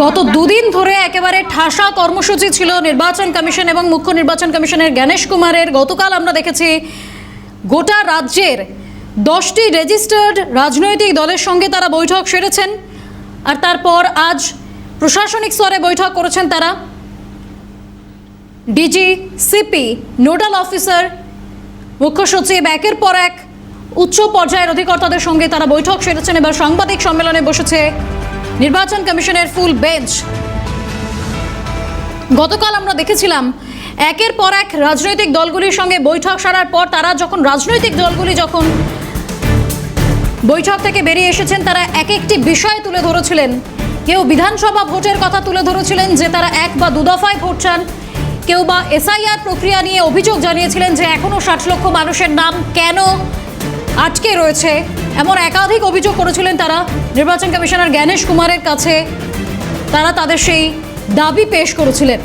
গত দুদিন ধরে একেবারে ঠাসা কর্মসূচি ছিল নির্বাচন কমিশন এবং মুখ্য নির্বাচন কমিশনের জ্ঞানেশ কুমারের। গতকাল আমরা দেখেছি গোটা রাজ্যের 10টি রেজিস্টার্ড রাজনৈতিক দলের সঙ্গে তারা বৈঠক সেরেছেন, আর তারপর আজ প্রশাসনিক স্তরে বৈঠক করেছেন তারা। ডিজি, সিপি, নোডাল অফিসার, মুখ্য সচিব, একের পর এক উচ্চ পর্যায়ের অধিকর্তাদের সঙ্গে তারা বৈঠক সেরেছেন। এবার সাংবাদিক সম্মেলনে বসেছে নির্বাচন কমিশনের ফুল বেঞ্চ। গতকাল আমরা দেখেছিলাম একের পর এক রাজনৈতিক দলগুলির সঙ্গে বৈঠক সারার পর তারা যখন রাজনৈতিক দলগুলি যখন বৈঠক থেকে বেরিয়ে এসেছেন, তারা এক একটি বিষয় তুলে ধরেছিলেন। কেউ বিধানসভা ভোটের কথা তুলে ধরেছিলেন যে তারা 1 বা 2 দফায় ভোট চান, কেউ বা এসআইআর প্রক্রিয়া নিয়ে অভিযোগ জানিয়েছিলেন যে এখনও 60 লক্ষ মানুষের নাম কেন আটকে রয়েছে, এমন একাধিক অভিযোগ করেছিলেন তারা নির্বাচন কমিশনার জ্ঞানেশ কুমারের কাছে। তারা তাদের সেই দাবি পেশ করেছিলেন।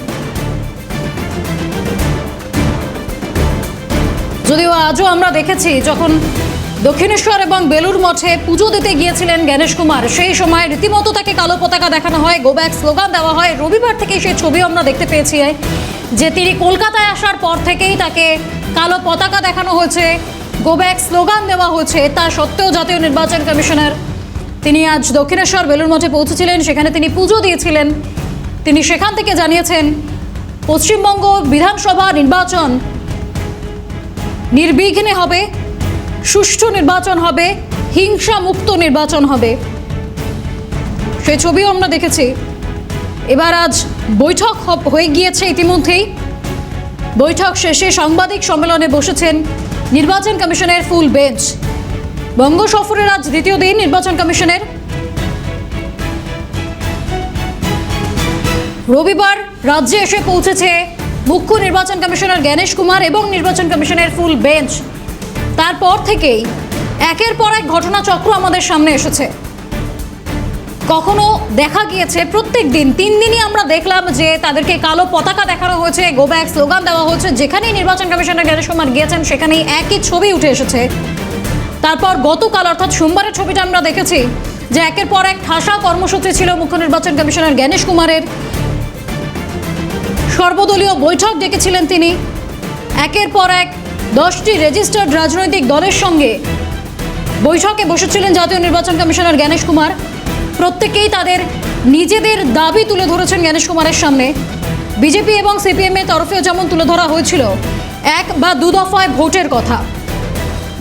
যদিও আজও আমরা দেখেছি যখন দক্ষিণেশ্বর এবং বেলুর মঠে পুজো দিতে গিয়েছিলেন জ্ঞানেশ কুমার, সেই সময় রীতিমতো তাকে কালো পতাকা দেখানো হয়, গো ব্যাক স্লোগান দেওয়া হয়। রবিবার থেকেই সেই ছবি আমরা দেখতে পেয়েছি যে তিনি কলকাতায় আসার পর থেকেই তাকে কালো পতাকা দেখানো হয়েছে, গো ব্যাক স্লোগান দেওয়া হয়েছে। তা সত্ত্বেও জাতীয় নির্বাচন কমিশনার তিনি আজ দক্ষিণেশ্বর বেলুর মঠে পৌঁছেছিলেন, সেখানে তিনি পুজো দিয়েছিলেন। তিনি সেখান থেকে জানিয়েছেন পশ্চিমবঙ্গ বিধানসভা নির্বাচন নির্বিঘ্নে হবে, সুষ্ঠু নির্বাচন হবে, হিংসা মুক্ত নির্বাচন হবে। সেই ছবিও আমরা দেখেছি। এবার আজ বৈঠক হয়ে গিয়েছে ইতিমধ্যেই। বৈঠক শেষে সাংবাদিক সম্মেলনে বসেছেন নির্বাচন কমিশনের ফুল বেঞ্চ। বঙ্গ সফরের আজ দ্বিতীয় দিন নির্বাচন কমিশনের। রবিবার রাজ্যে এসে পৌঁছেছে মুখ্য নির্বাচন কমিশনার জ্ঞানেশ কুমার এবং নির্বাচন কমিশনের ফুল বেঞ্চ। তারপর থেকেই একের পর এক ঘটনাচক্র আমাদের সামনে এসেছে। কখনো দেখা গিয়েছে প্রত্যেক দিন 3 দিনই আমরা দেখলাম যে তাদেরকে কালো পতাকা দেখানো হয়েছে, গো ব্যাক স্লোগান দেওয়া হয়েছে। যেখানেই নির্বাচন কমিশনার জ্ঞানেশ কুমার গিয়েছেন সেখানেই একই ছবি উঠে এসেছে। তারপর গতকাল অর্থাৎ সোমবারের ছবিটা আমরা দেখেছি যে একের পর এক ঠাসা কর্মসূচি ছিল মুখ্য নির্বাচন কমিশনার জ্ঞানেশ কুমারের। সর্বদলীয় বৈঠক ডেকেছিলেন তিনি। একের পর এক 10টি রেজিস্টার্ড রাজনৈতিক দলের সঙ্গে বৈঠকে বসেছিলেন জাতীয় নির্বাচন কমিশনার জ্ঞানেশ কুমার। প্রত্যেকেই তাদের নিজেদের দাবি তুলে ধরেছেন জ্ঞানেশ কুমারের সামনে। বিজেপি এবং সিপিএম এর তরফেও যেমন তুলে ধরা হয়েছিল 1 বা 2 দফায় ভোটের কথা,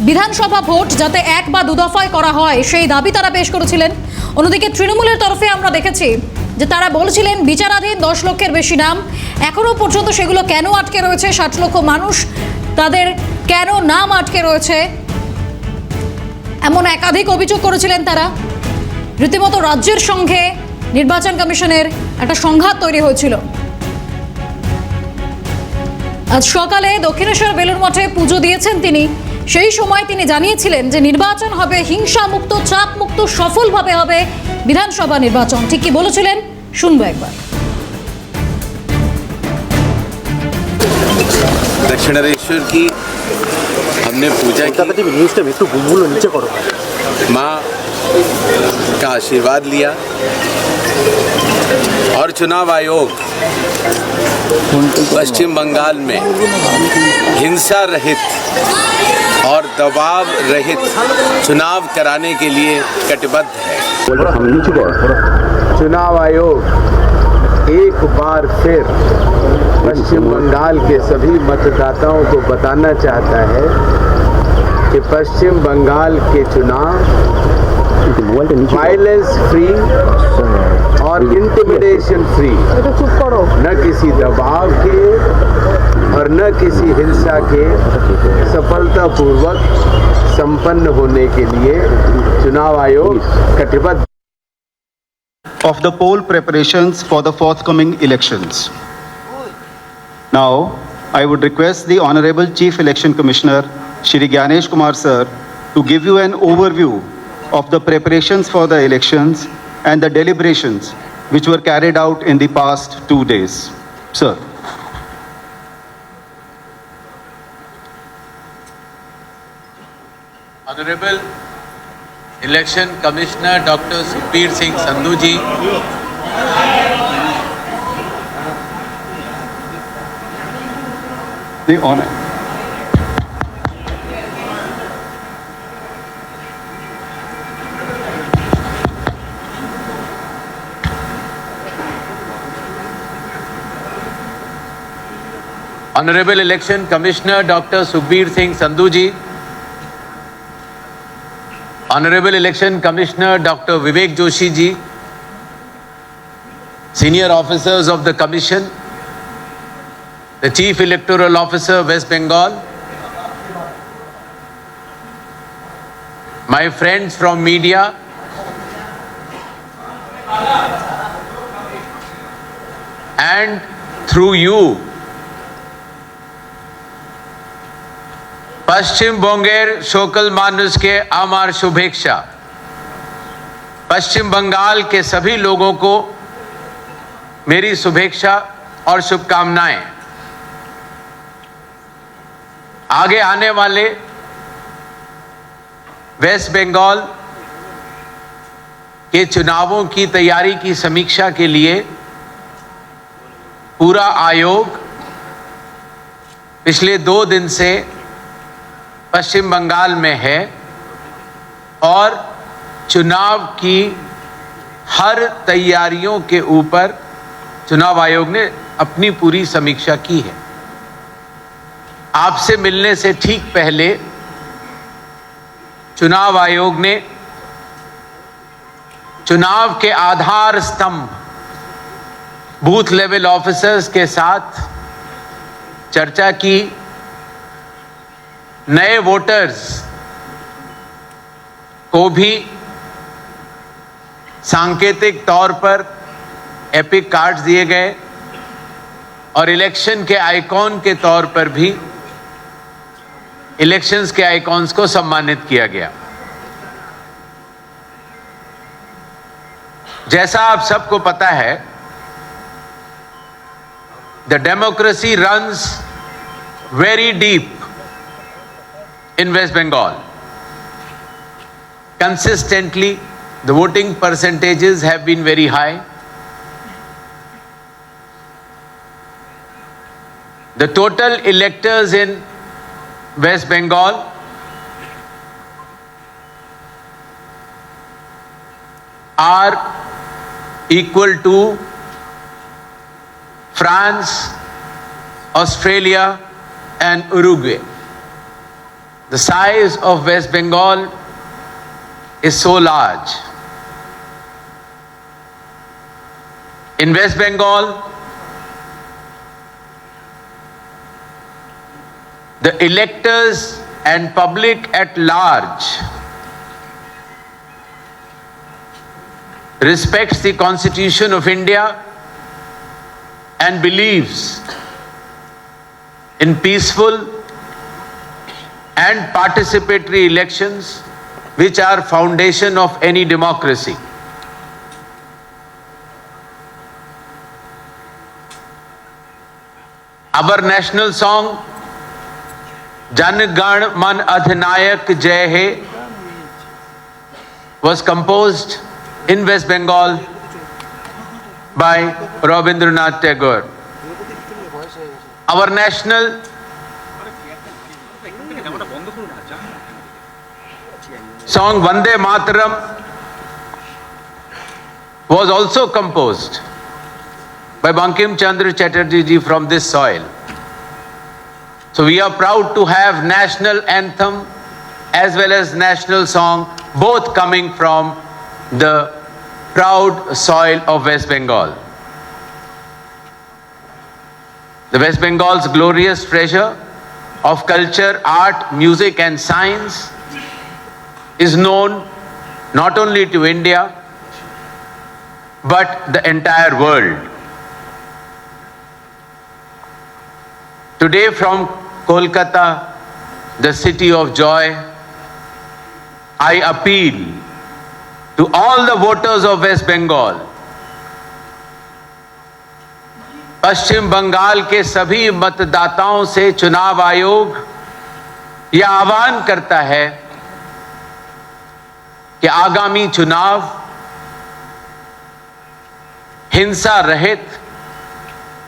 বিধানসভা ভোট যাতে 1 বা 2 দফায় করা হয় সেই দাবি তারা পেশ করেছিলেন। অন্যদিকে তৃণমূলের তরফে আমরা দেখেছি যে তারা বলছিলেন বিচারাধীন 10 লক্ষের বেশি নাম, এখনও পর্যন্ত সেগুলো কেন আটকে রয়েছে, 60 লক্ষ মানুষ তাদের কেন নাম আটকে রয়েছে, এমন একাধিক অভিযোগ করেছিলেন তারা। রীতিমতো রাজ্যের সঙ্গে নির্বাচন কমিশনের একটা সংঘাত তৈরি হয়েছিল। আজ সকালে দক্ষিণেশ্বর বেলুর মঠে পুজো দিয়েছেন তিনি। সেই সময় তিনি জানিয়েছিলেন যে নির্বাচন হবে হিংসা মুক্ত, চাপ মুক্ত, সফলভাবে হবে বিধানসভা নির্বাচন। ঠিক কি বলেছিলেন শুনবো একবার। दक्षिणेश्वर की हमने पूजा की, माँ का आशीर्वाद लिया और चुनाव आयोग पश्चिम बंगाल में हिंसा रहित और दबाव रहित चुनाव कराने के लिए कटिबद्ध है। चुनाव आयोग एक बार फिर पश्चिम बंगाल के सभी मतदाताओं को बताना चाहता है कि पश्चिम बंगाल के चुनाव वायलेंस फ्री और इंटिमिडेशन फ्री, न किसी दबाव के और न किसी हिंसा के सफलतापूर्वक संपन्न होने के लिए चुनाव आयोग कटिबद्ध of the poll preparations for the forthcoming elections. Now, I would request the Honorable Chief Election Commissioner, Shri Gyanesh Kumar Sir, to give you an overview of the preparations for the elections and the deliberations which were carried out in the past 2 days. Sir. Honorable Election Commissioner Dr. Sukhbir Singh Sandhu ji, The honor. Honorable Election Commissioner Dr. Sukhbir Singh Sandhu ji, Honorable Election Commissioner Dr. Vivek Joshi ji, senior officers of the Commission, the Chief Electoral Officer, West Bengal, my friends from media, and through you, पश्चिम बोंगेर शोकल मानुस के आमार शुभेच्छा। पश्चिम बंगाल के सभी लोगों को मेरी शुभेच्छा और शुभकामनाएं। आगे आने वाले वेस्ट बंगाल के चुनावों की तैयारी की समीक्षा के लिए पूरा आयोग पिछले 2 दिन से पश्चिम बंगाल में है और चुनाव की हर तैयारियों के ऊपर चुनाव आयोग ने अपनी पूरी समीक्षा की है। आपसे मिलने से ठीक पहले चुनाव आयोग ने चुनाव के आधार स्तंभ बूथ लेवल ऑफिसर्स के साथ चर्चा की। नए वोटर्स को भी सांकेतिक तौर पर एपिक कार्ड्स दिए गए और इलेक्शन के आइकॉन के तौर पर भी इलेक्शंस के आइकॉन्स को सम्मानित किया गया। जैसा आप सबको पता है, the democracy runs very deep in West Bengal. Consistently, the voting percentages have been very high. The total electors in West Bengal are equal to France, Australia, and Uruguay. The size of West Bengal is so large. In West Bengal, the electors and public at large respects the Constitution of India and believes in peaceful and participatory elections, which are foundation of any democracy. Our national song, Jan Gan Man Adhinayak Jai Hai, was composed in West Bengal by Rabindranath Tagore. Our national song Vande Mataram was also composed by Bankim Chandra Chatterjee ji from this soil. So we are proud to have national anthem as well as national song, both coming from the proud soil of West Bengal. The West Bengal's glorious treasure of culture, art, music and science is known not only to India but the entire world. Today from Kolkata, the city of joy, I appeal to all the voters of West Bengal, पश्चिम बंगाल के सभी मतदाताओं से चुनाव आयोग यह आह्वान करता है कि आगामी चुनाव हिंसा रहित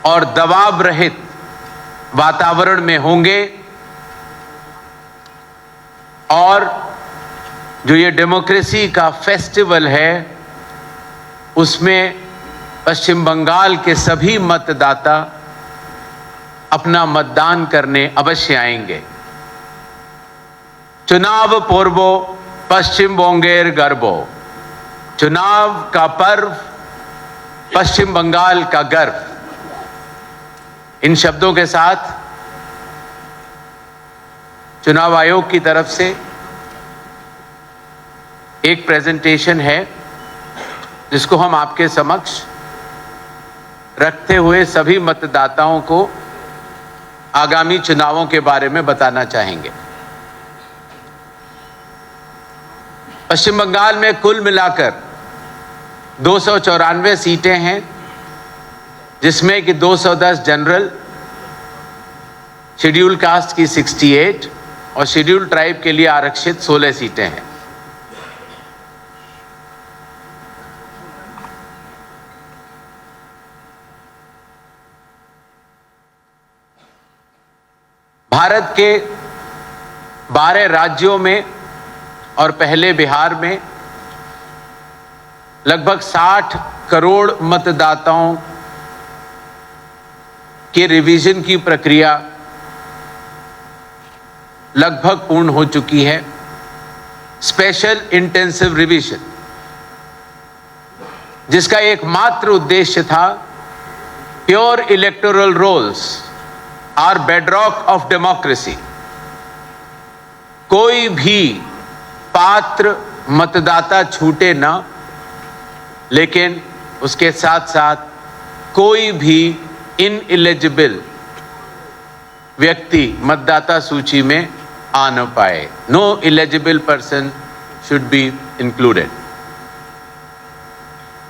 और दबाव रहित वातावरण में होंगे और जो ये डेमोक्रेसी का फेस्टिवल है उसमें पश्चिम बंगाल के सभी मतदाता अपना मतदान करने अवश्य आएंगे। चुनाव पूर्वो पश्चिम बंगेर गर्वो, चुनाव का पर्व पश्चिम बंगाल का गर्व। इन शब्दों के साथ चुनाव आयोग की तरफ से एक प्रेजेंटेशन है जिसको हम आपके समक्ष रखते हुए सभी मतदाताओं को आगामी चुनावों के बारे में बताना चाहेंगे। पश्चिम बंगाल में कुल मिलाकर 294 सीटें हैं, जिसमें कि 210 जनरल, शेड्यूल कास्ट की 68 और शेड्यूल ट्राइब के लिए आरक्षित 16 सीटें हैं। भारत के 12 राज्यों में और पहले बिहार में लगभग 60 करोड़ मतदाताओं के रिवीजन की प्रक्रिया लगभग पूर्ण हो चुकी है। स्पेशल इंटेंसिव रिवीजन, जिसका एकमात्र उद्देश्य था pure electoral rolls are bedrock of democracy, कोई भी पात्र मतदाता छूटे ना, लेकिन उसके साथ साथ कोई भी इनएलिजिबल व्यक्ति मतदाता सूची में आ न पाए। No eligible person should be included.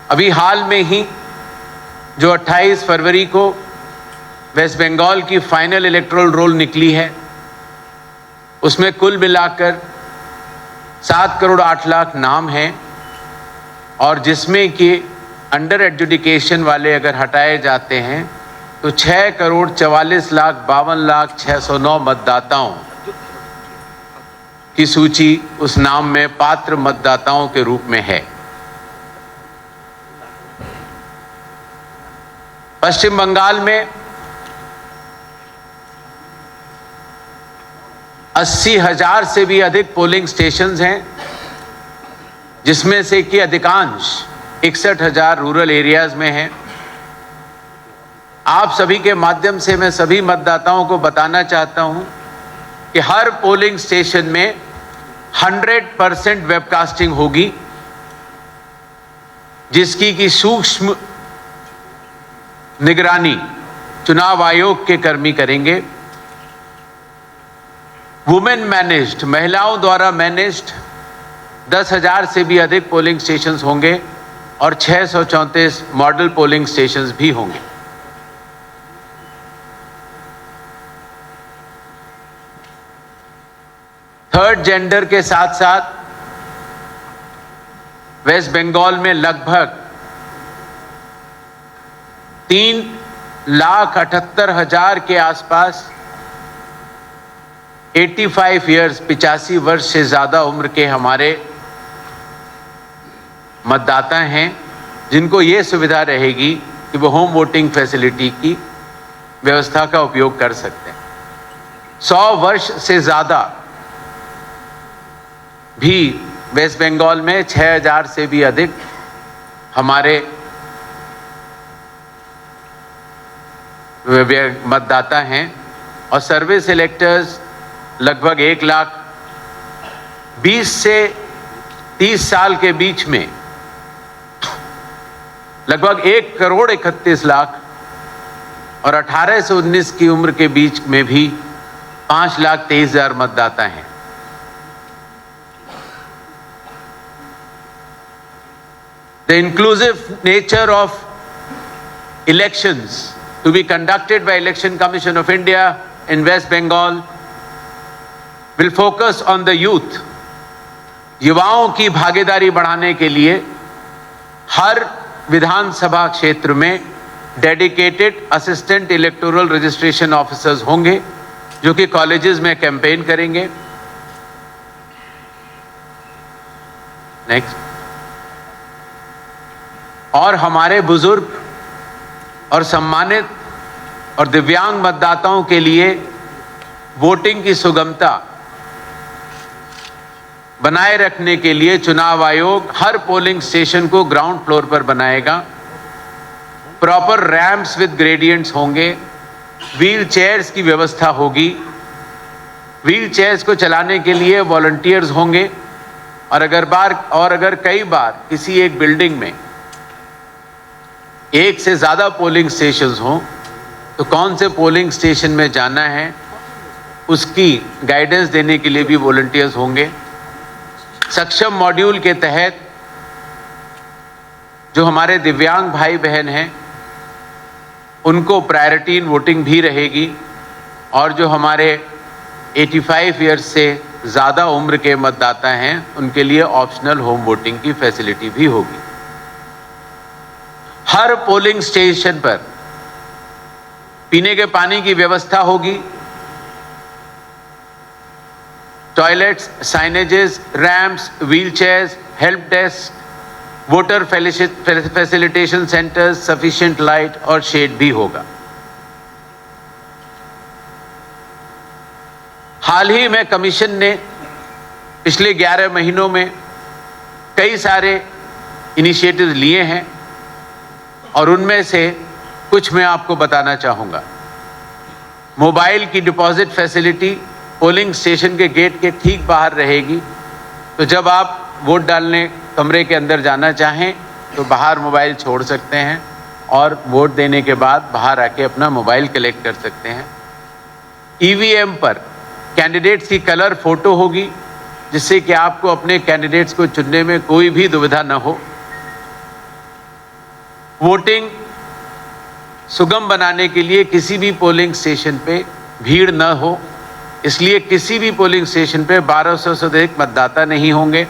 अभी हाल में ही जो 28 फरवरी को वेस्ट बंगाल की फाइनल इलेक्टोरल रोल निकली है, उसमें कुल मिलाकर 7 करोड़ 8 लाख नाम हैं और जिसमें कि अंडर एडजुडिकेशन वाले अगर हटाए जाते हैं तो 6 करोड़ 44 लाख 52 लाख 609 मतदाताओं की सूची उस नाम में पात्र मतदाताओं के रूप में है। पश्चिम बंगाल में 80,000 से भी अधिक पोलिंग स्टेशंस हैं, जिसमें से कि अधिकांश 61,000 रूरल एरियाज में हैं। आप सभी के माध्यम से मैं सभी मतदाताओं को बताना चाहता हूं कि हर पोलिंग स्टेशन में 100% वेबकास्टिंग होगी, जिसकी की सूक्ष्म निगरानी चुनाव आयोग के कर्मी करेंगे। वुमेन मैनेज्ड, महिलाओं द्वारा मैनेज्ड 10,000 से भी अधिक पोलिंग स्टेशंस होंगे और 634 मॉडल पोलिंग स्टेशंस भी होंगे। थर्ड जेंडर के साथ साथ वेस्ट बंगाल में लगभग 3,78,000 के आसपास 85 ईयर्स 85 वर्ष से ज्यादा उम्र के हमारे मतदाता हैं, जिनको ये सुविधा रहेगी कि वो होम वोटिंग फैसिलिटी की व्यवस्था का उपयोग कर सकते हैं। 100 वर्ष से ज्यादा भी वेस्ट बंगाल में 6,000 से भी अधिक हमारे मतदाता हैं और सर्विस इलेक्टर्स लगभग 1,20,000 से 30 साल के बीच में लगभग 1,31,00,000 और 18 से 19 की उम्र के बीच में भी 5,23,000 मतदाता हैं। The inclusive nature of elections to be conducted by Election Commission of India in West Bengal will focus on the youth. युवाओं की भागीदारी बढ़ाने के लिए हर विधानसभा क्षेत्र में dedicated assistant electoral registration officers होंगे जो कि कॉलेजेस में कैंपेन करेंगे। नेक्स्ट। और हमारे बुजुर्ग और सम्मानित और दिव्यांग मतदाताओं के लिए वोटिंग की सुगमता बनाए रखने के लिए चुनाव आयोग हर पोलिंग स्टेशन को ग्राउंड फ्लोर पर बनाएगा। प्रॉपर रैंप्स विद ग्रेडियंट्स होंगे, व्हील चेयर्स की व्यवस्था होगी, व्हील चेयर्स को चलाने के लिए वॉलंटियर्स होंगे। और अगर कई बार किसी एक बिल्डिंग में एक से ज्यादा पोलिंग स्टेशंस हों तो कौन से पोलिंग स्टेशन में जाना है उसकी गाइडेंस देने के लिए भी वॉलंटियर्स होंगे। सक्षम मॉड्यूल के तहत जो हमारे दिव्यांग भाई बहन हैं उनको प्रायोरिटी इन वोटिंग भी रहेगी और जो हमारे 85 ईयर्स से ज़्यादा उम्र के मतदाता हैं उनके लिए ऑप्शनल होम वोटिंग की फैसिलिटी भी होगी। हर पोलिंग स्टेशन पर पीने के पानी की व्यवस्था होगी। Toilets, signages, ramps, wheelchairs, help desk, voter facilitation centres, sufficient light और शेड भी होगा। हाल ही में कमीशन ने पिछले 11 महीनों में कई सारे इनिशिएटिव्स लिए हैं और उनमें से कुछ मैं आपको बताना चाहूँगा। मोबाइल की डिपॉजिट फैसिलिटी पोलिंग स्टेशन के गेट के ठीक बाहर रहेगी, तो जब आप वोट डालने कमरे के अंदर जाना चाहें तो बाहर मोबाइल छोड़ सकते हैं और वोट देने के बाद बाहर आके अपना मोबाइल कलेक्ट कर सकते हैं। ईवीएम पर कैंडिडेट्स की कलर फोटो होगी जिससे कि आपको अपने कैंडिडेट्स को चुनने में कोई भी दुविधा न हो। वोटिंग सुगम बनाने के लिए किसी भी पोलिंग स्टेशन पे भीड़ न हो, इसलिए किसी भी पोलिंग स्टेशन पे 1200 से अधिक मतदाता नहीं होंगे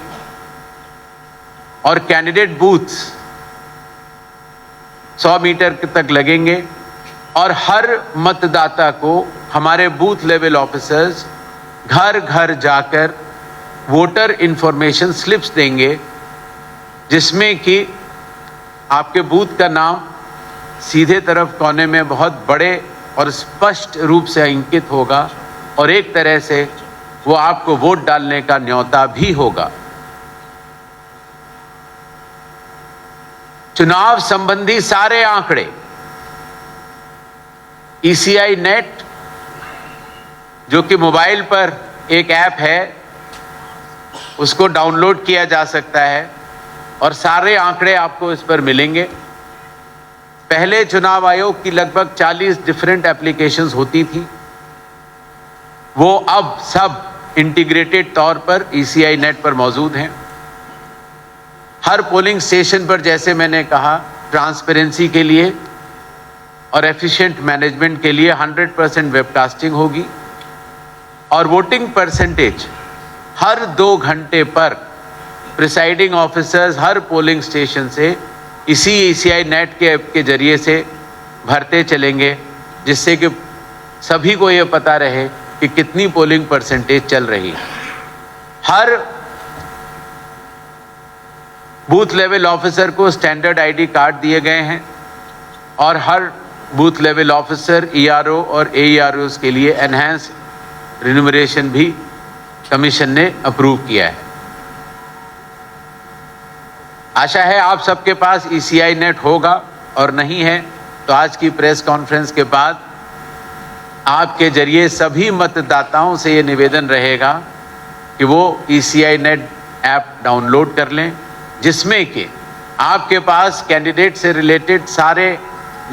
और कैंडिडेट बूथ्स 100 मीटर तक लगेंगे और हर मतदाता को हमारे बूथ लेवल ऑफिसर्स घर घर जाकर वोटर इंफॉर्मेशन स्लिप्स देंगे जिसमें कि आपके बूथ का नाम सीधे तरफ कोने में बहुत बड़े और स्पष्ट रूप से अंकित होगा और एक तरह से वो आपको वोट डालने का न्योता भी होगा। चुनाव संबंधी सारे आंकड़े ECI नेट जो कि मोबाइल पर एक ऐप है उसको डाउनलोड किया जा सकता है और सारे आंकड़े आपको इस पर मिलेंगे। पहले चुनाव आयोग की लगभग 40 डिफरेंट एप्लीकेशंस होती थी, वो अब सब इंटीग्रेटेड तौर पर ECI नेट पर मौजूद हैं। हर पोलिंग स्टेशन पर जैसे मैंने कहा ट्रांसपेरेंसी के लिए और एफिशिएंट मैनेजमेंट के लिए 100% वेबकास्टिंग होगी और वोटिंग परसेंटेज हर 2 घंटे पर प्रिसाइडिंग ऑफिसर्स हर पोलिंग स्टेशन से इसी ECI नेट के ऐप के जरिए से भरते चलेंगे जिससे कि सभी को ये पता रहे कि कितनी पोलिंग परसेंटेज चल रही है। हर बूथ लेवल ऑफिसर को स्टैंडर्ड ID कार्ड दिए गए हैं और हर बूथ लेवल ऑफिसर ERO और AEROs के लिए एनहांस रिन्यूमरेशन भी कमीशन ने अप्रूव किया है। आशा है आप सबके पास ECI नेट होगा और नहीं है तो आज की प्रेस कॉन्फ्रेंस के बाद आपके जरिए सभी मतदाताओं से ये निवेदन रहेगा कि वो ECI नेट ऐप डाउनलोड कर लें जिसमें कि आपके पास कैंडिडेट से रिलेटेड सारे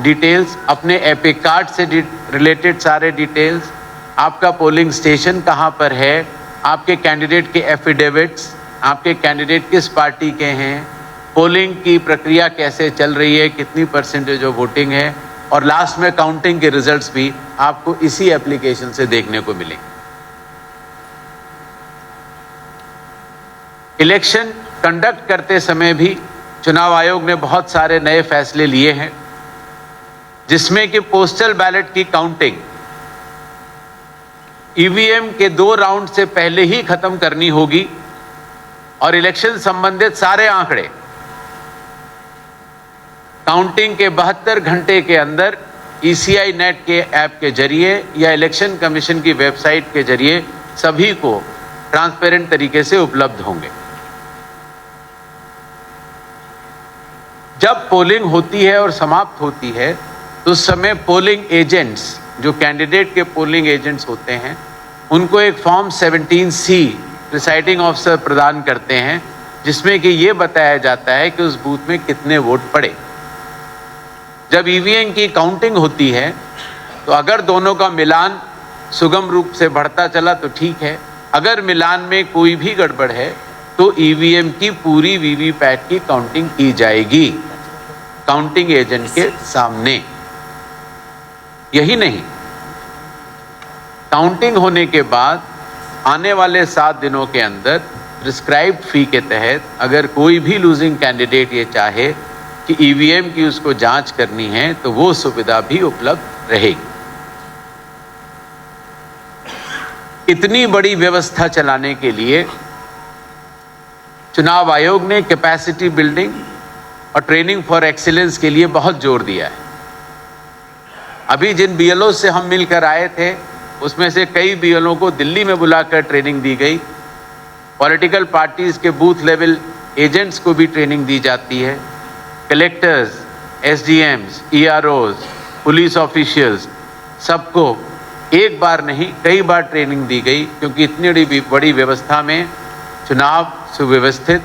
डिटेल्स, अपने एपिक कार्ड से रिलेटेड सारे डिटेल्स, आपका पोलिंग स्टेशन कहाँ पर है, आपके कैंडिडेट के एफिडेविट्स, आपके कैंडिडेट किस पार्टी के हैं, पोलिंग की प्रक्रिया कैसे चल रही है, कितनी परसेंटेज ऑफ वोटिंग है और लास्ट में काउंटिंग के रिजल्ट्स भी आपको इसी एप्लीकेशन से देखने को मिलेंगे। इलेक्शन कंडक्ट करते समय भी चुनाव आयोग ने बहुत सारे नए फैसले लिए हैं, जिसमें कि पोस्टल बैलेट की काउंटिंग ईवीएम के 2 राउंड से पहले ही खत्म करनी होगी और इलेक्शन संबंधित सारे आंकड़े काउंटिंग के 72 घंटे के अंदर ईसीआई नेट के ऐप के जरिए या इलेक्शन कमीशन की वेबसाइट के जरिए सभी को ट्रांसपेरेंट तरीके से उपलब्ध होंगे। जब पोलिंग होती है और समाप्त होती है तो उस समय पोलिंग एजेंट्स, जो कैंडिडेट के पोलिंग एजेंट्स होते हैं, उनको एक फॉर्म 17C प्रिसाइडिंग ऑफिसर प्रदान करते हैं, जिसमें कि ये बताया जाता है कि उस बूथ में कितने वोट पड़े। जब ईवीएम की काउंटिंग होती है तो अगर दोनों का मिलान सुगम रूप से बढ़ता चला तो ठीक है, अगर मिलान में कोई भी गड़बड़ है तो ईवीएम की पूरी वीवीपैट की काउंटिंग की जाएगी काउंटिंग एजेंट के सामने। यही नहीं, काउंटिंग होने के बाद आने वाले 7 दिनों के अंदर प्रिस्क्राइब्ड फी के तहत अगर कोई भी लूजिंग कैंडिडेट ये चाहे कि ईवीएम की उसको जांच करनी है तो वो सुविधा भी उपलब्ध रहेगी। इतनी बड़ी व्यवस्था चलाने के लिए चुनाव आयोग ने कैपेसिटी बिल्डिंग और ट्रेनिंग फॉर एक्सीलेंस के लिए बहुत जोर दिया है। अभी जिन बीएलओ से हम मिलकर आए थे उसमें से कई बीएलओ को दिल्ली में बुलाकर ट्रेनिंग दी गई। पॉलिटिकल पार्टीज के बूथ लेवल एजेंट्स को भी ट्रेनिंग दी जाती है। कलेक्टर्स, एसडीएम्स, ईआरओज, पुलिस ऑफिशियल्स, सबको एक बार नहीं कई बार ट्रेनिंग दी गई, क्योंकि इतनी बड़ी व्यवस्था में चुनाव सुव्यवस्थित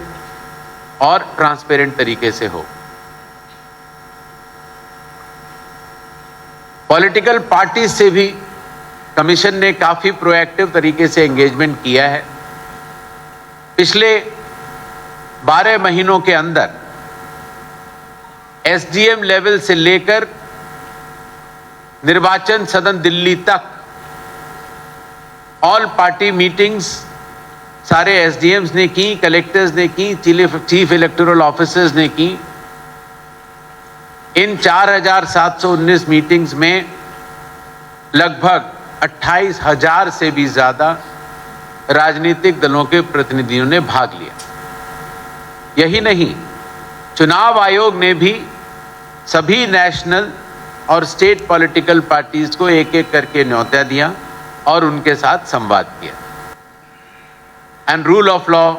और ट्रांसपेरेंट तरीके से हो। पॉलिटिकल पार्टी से भी कमीशन ने काफी प्रोएक्टिव तरीके से एंगेजमेंट किया है। पिछले 12 महीनों के अंदर एसडीएम लेवल से लेकर निर्वाचन सदन दिल्ली तक ऑल पार्टी मीटिंग्स सारे एसडीएम्स ने की, कलेक्टर्स ने की, चीफ इलेक्टोरल ऑफिसर्स ने की। इन 4719 मीटिंग्स में लगभग 28,000 से भी ज्यादा राजनीतिक दलों के प्रतिनिधियों ने भाग लिया। यही नहीं, चुनाव आयोग ने भी सभी नेशनल और स्टेट पॉलिटिकल पार्टीज को एक एक करके न्योता दिया और उनके साथ संवाद किया। And rule of law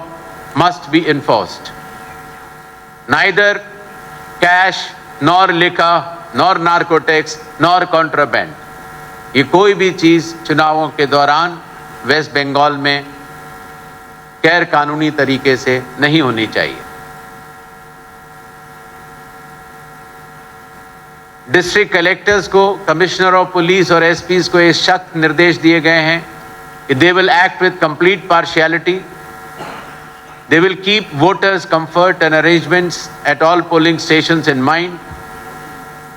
must be enforced. Neither cash nor liquor nor narcotics nor contraband, ये कोई भी चीज चुनावों के दौरान वेस्ट बंगाल में गैर कानूनी तरीके से नहीं होनी चाहिए। डिस्ट्रिक्ट कलेक्टर्स को, कमिश्नर ऑफ पुलिस और एसपीज को ये सख्त निर्देश दिए गए हैं कि they will act with complete partiality, they will keep voters comfort and arrangements at all polling stations in mind.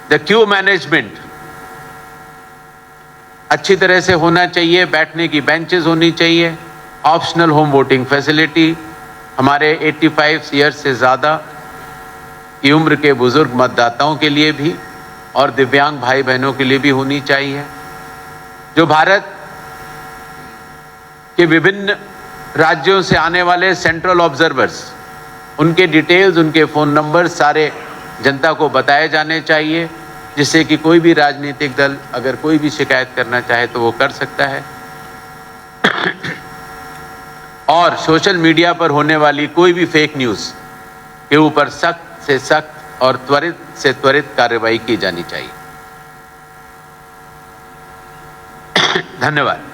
The Q management अच्छी तरह से होना चाहिए, बैठने की बेंचेस होनी चाहिए, ऑप्शनल होम वोटिंग फैसिलिटी हमारे 85 ईयर्स से ज़्यादा की उम्र के बुजुर्ग मतदाताओं के लिए भी और दिव्यांग भाई बहनों के लिए भी होनी चाहिए। जो भारत के विभिन्न राज्यों से आने वाले सेंट्रल ऑब्जर्वर्स, उनके डिटेल्स, उनके फ़ोन नंबर सारे जनता को बताए जाने चाहिए, जिससे कि कोई भी राजनीतिक दल अगर कोई भी शिकायत करना चाहे तो वो कर सकता है। और सोशल मीडिया पर होने वाली कोई भी फेक न्यूज़ के ऊपर सख्त से सख्त और त्वरित से त्वरित कार्रवाई की जानी चाहिए। धन्यवाद।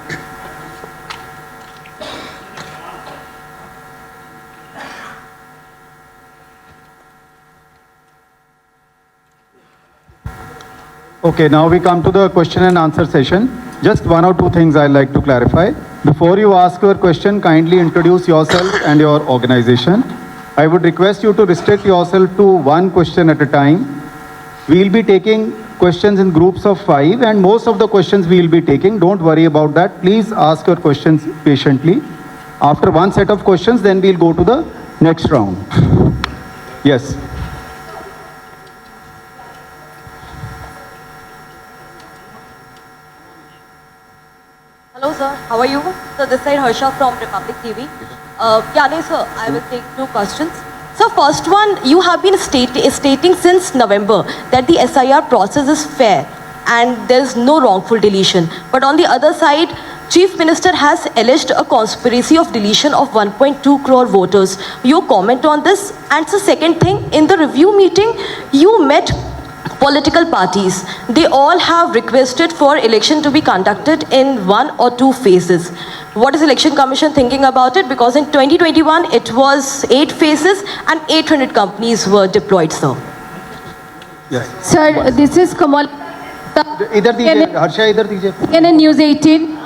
Okay, now we come to the question and answer session. Just one or two things I'd like to clarify. Before you ask your question, kindly introduce yourself and your organization. I would request you to restrict yourself to one question at a time. We'll be taking questions in groups of 5 and most of the questions we'll be taking. Don't worry about that. Please ask your questions patiently. After one set of questions, then we'll go to the next round. Yes. Hello sir, how are you? So this side Harsha from Republic TV. Gyanesh sir, I will take two questions. So first one, you have been stating since November that the SIR process is fair and there is no wrongful deletion. But on the other side, Chief Minister has alleged a conspiracy of deletion of 1.2 crore voters. Your comment on this? And the second thing, in the review meeting, you met political parties. They all have requested for election to be conducted in 1 or 2 phases. What is Election Commission thinking about it? Because in 2021, it was 8 phases and 800 companies were deployed, sir. Yes. Sir, this is Kamal. इधर दीजिए, हर्षा इधर दीजिए. In News 18,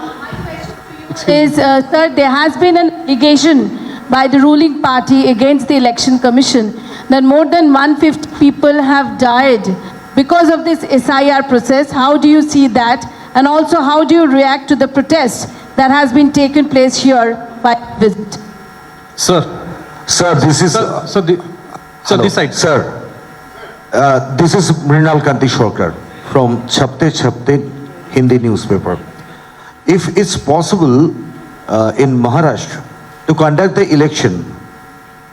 sir, there has been an allegation by the ruling party against the Election Commission that more than 150 people have died because of this SIR process. How do you see that? And also, how do you react to the protest that has been taken place here by visit? Sir, this is this side. Sir, this is Mrinal Kanti Shorkar from Chhapte Chhapte Hindi newspaper. If it's possible in Maharashtra to conduct the election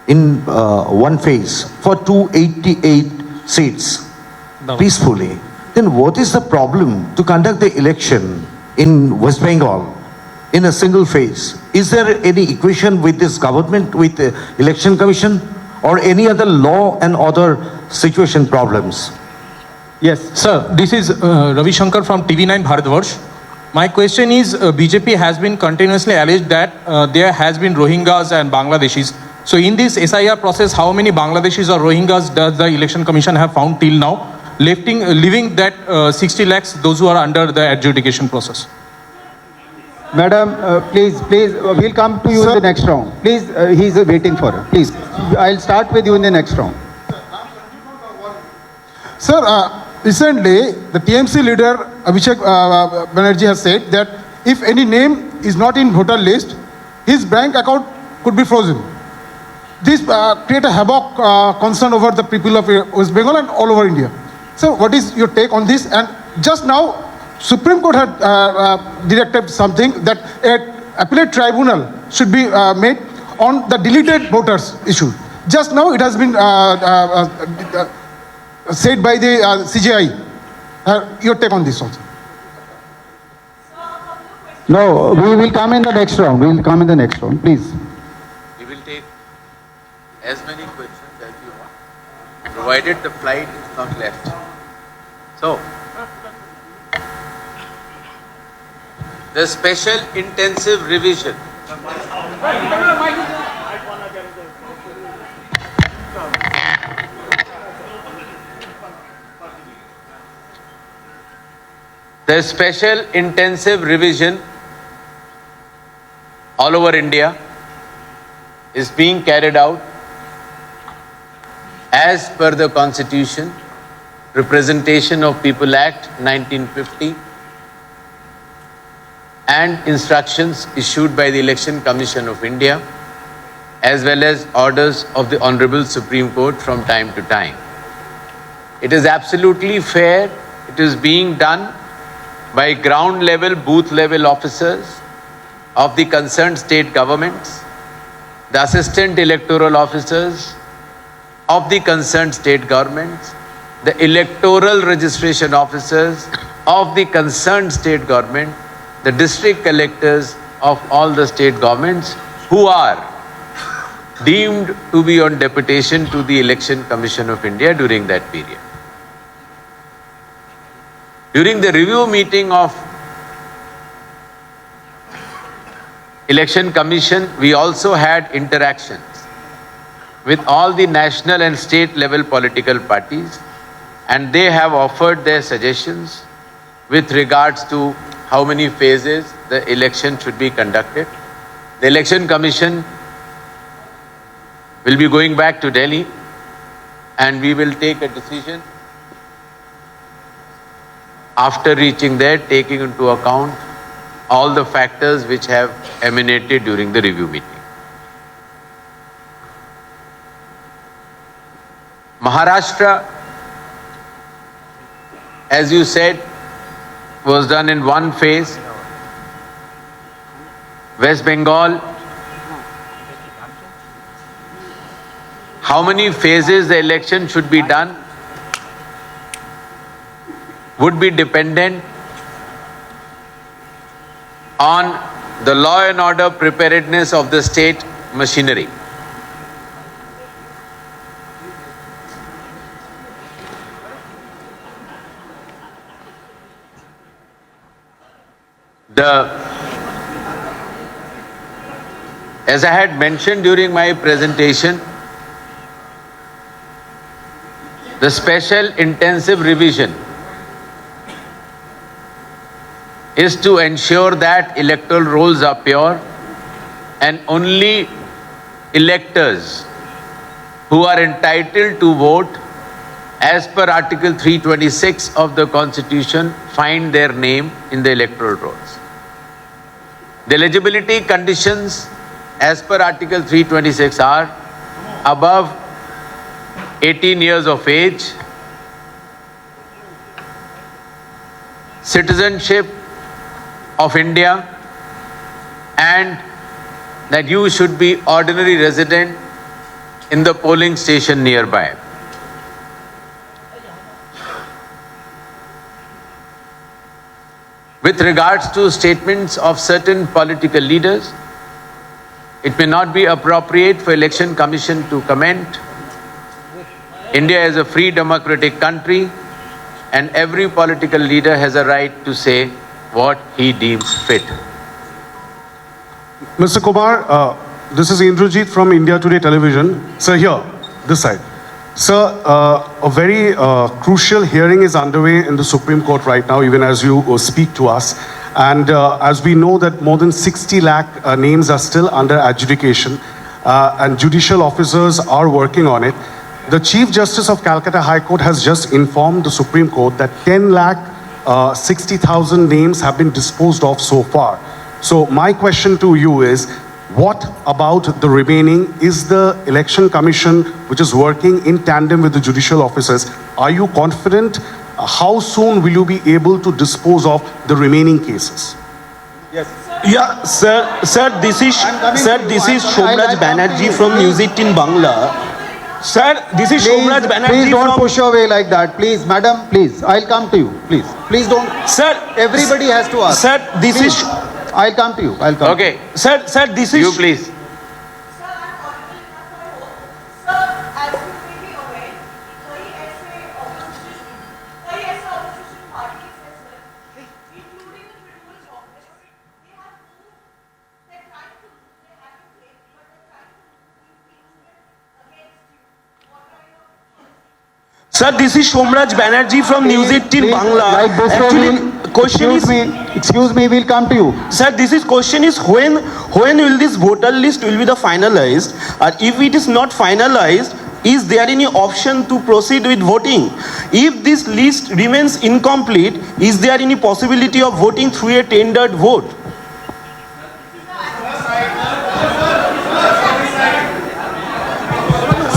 in one phase for 288 seats peacefully, then what is the problem to conduct the election in West Bengal in a single phase? Is there any equation with this government, with the Election Commission, or any other law and other situation problems? Yes, sir, this is Ravi Shankar from TV9 Bharatvarsh. My question is, BJP has been continuously alleged that there has been Rohingyas and Bangladeshis. So in this SIR process, how many Bangladeshis or Rohingyas does the Election Commission have found till now, leaving that 60 lakhs, those who are under the adjudication process? Madam, please, we'll come to you in the next round. Please, he's waiting for it. Please, I'll start with you in the next round. Sir, recently the TMC leader Abhishek Banerjee has said that if any name is not in voter list, his bank account could be frozen. This create a havoc concern over the people of West Bengal and all over India. So what is your take on this? And just now, Supreme Court had directed something that an appellate tribunal should be made on the deleted voters issue. Just now it has been said by the CJI. Your take on this also? No, we will come in the next round. We will come in the next round. Please. We will take as many questions as you want, provided the flight is not left. So, the special intensive revision all over India is being carried out as per the Constitution, Representation of People Act 1950, and instructions issued by the Election Commission of India, as well as orders of the Honorable Supreme Court from time to time. It is absolutely fair. It is being done by ground level, booth level officers of the concerned state governments, the assistant electoral officers of the concerned state governments, the electoral registration officers of the concerned state government, the district collectors of all the state governments who are deemed to be on deputation to the Election Commission of India during that period. During the review meeting of Election Commission, we also had interactions with all the national and state level political parties, and they have offered their suggestions with regards to how many phases the election should be conducted. The Election Commission will be going back to Delhi, and we will take a decision after reaching there, taking into account all the factors which have emanated during the review meeting. Maharashtra, as you said, was done in one phase. West Bengal, how many phases the election should be done would be dependent on the law and order preparedness of the state machinery. As I had mentioned during my presentation, the special intensive revision is to ensure that electoral rolls are pure and only electors who are entitled to vote as per Article 326 of the Constitution find their name in the electoral rolls. The eligibility conditions as per Article 326 are above 18 years of age, citizenship of India, and that you should be ordinary resident in the polling station nearby. With regards to statements of certain political leaders, it may not be appropriate for Election Commission to comment. India is a free democratic country and every political leader has a right to say what he deems fit. Mr. Kumar, this is Indrajit from India Today Television. Sir, here, this side. Sir, a very crucial hearing is underway in the Supreme Court right now, even as you speak to us. And as we know that more than 60 lakh names are still under adjudication and judicial officers are working on it. The Chief Justice of Calcutta High Court has just informed the Supreme Court that 10 lakh 60,000 names have been disposed of so far. So my question to you is, what about the remaining? Is the Election Commission, which is working in tandem with the judicial officers, are you confident? How soon will you be able to dispose of the remaining cases? Yeah, sir, this is Shomraj Banerjee from News 18 Bangla. Sir, this is Shomraj Banerjee. Please don't push away like that. Please, madam, please. I'll come to you. Please. Please don't. Sir, Everybody has to ask. Sir, this Please. is. I'll come to you. I'll come. Okay, Sir, this is. you please. Sir, this is Shomraj Banerjee from News 18 Bangla. Like this Actually, question is. Excuse me, we'll come to you. Sir, this is question is when will this voter list will be the finalized? Or if it is not finalized, is there any option to proceed with voting? If this list remains incomplete, is there any possibility of voting through a tendered vote?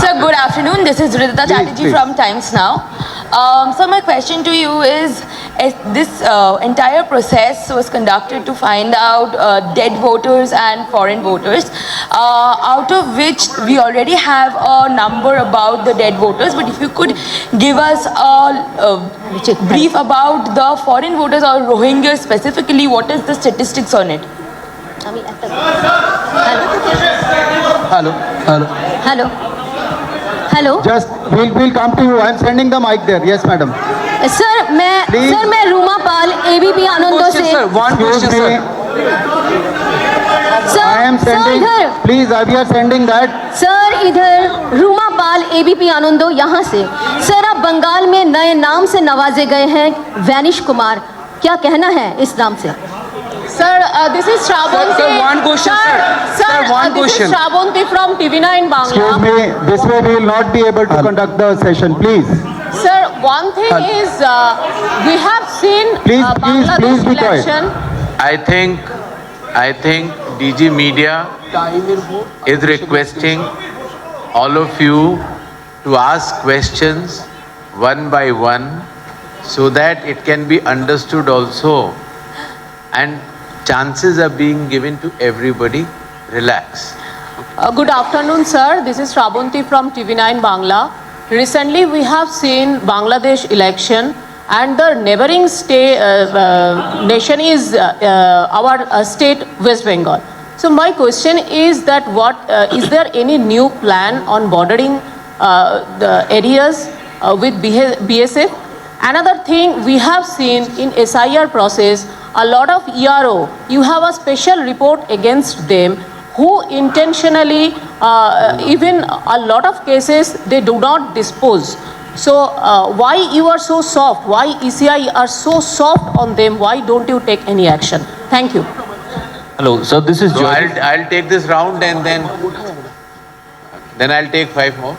Sir, good afternoon. This is Ridhita Chatterjee please. from Times Now. So my question to you is this entire process was conducted to find out dead voters and foreign voters, out of which we already have a number about the dead voters, but if you could give us a brief about the foreign voters or Rohingyas specifically, what is the statistics on it? Hello Just, we'll come to you. I'm sending the mic there. Yes, madam. Sir मैं रूमा पाल ABP आनंदों से Excuse me. I am sending. Please, we are sending that. Sir इधर रूमा पाल ABP आनंदो यहाँ से। Sir आप बंगाल में नए नाम से नवाजे गए हैं, वैनिश कुमार, क्या कहना है इस नाम से? Sir, this is Shravanti. Sir, one question, sir. Sir, one this question. is Shravanti from TV9 Bangla. Excuse me. This way we will not be able to conduct the session. Please. Sir, one thing is we have seen Please Bangladesh be quiet. election. I think DG Media is requesting all of you to ask questions one by one so that it can be understood also. And chances are being given to everybody. Relax. Good afternoon, sir. This is Shravanti from TV9 Bangla. Recently, we have seen Bangladesh election, and the neighboring nation is our state, West Bengal. So my question is that is there any new plan on bordering the areas with BSF? Another thing we have seen in SIR process, a lot of ERO, you have a special report against them who intentionally, even a lot of cases, they do not dispose. So why you are so soft? Why ECI are so soft on them? Why don't you take any action? Thank you. Hello, so this is So I'll take this round and then I'll take 5 more.